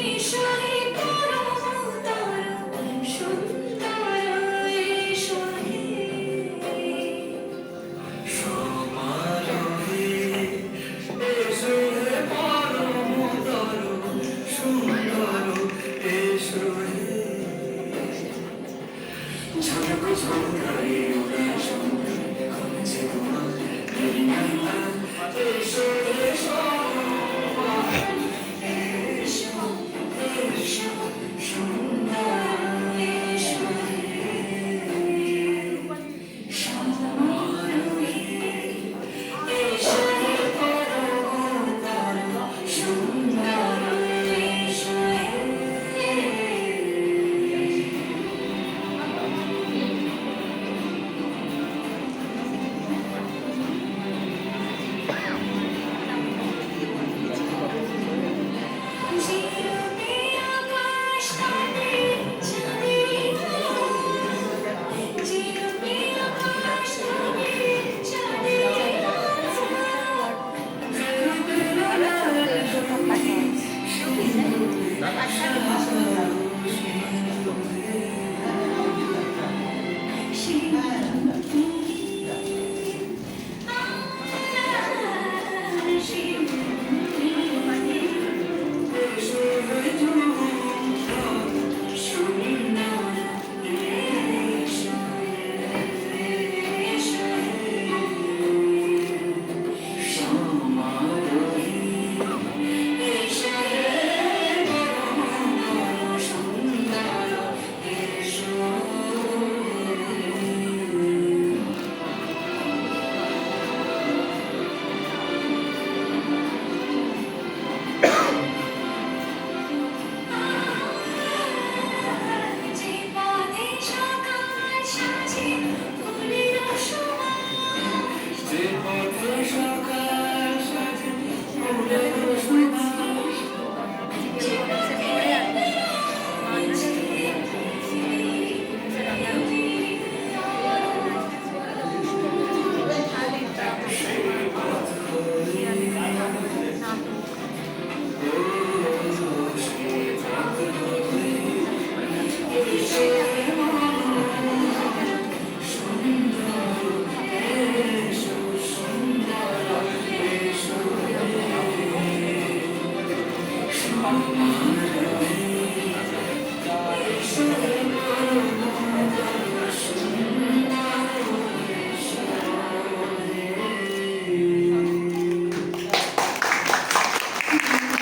এসো হে পরমতর সুন্দর এসো হে সমারোহে এসো হে পরমতর সুন্দর এসো হে ঝলক ঝলকারে উদয় সুন্দর খুঁজে তোমার এসো এসো এসো এসো সুন্দর এসো হে সমারোহে এসো হে পরমতর সুন্দর এসো হে জিরোতে আকাশ কাটে চাঁদের আলো জিরোতে আকাশ কাটে চাঁদের আলো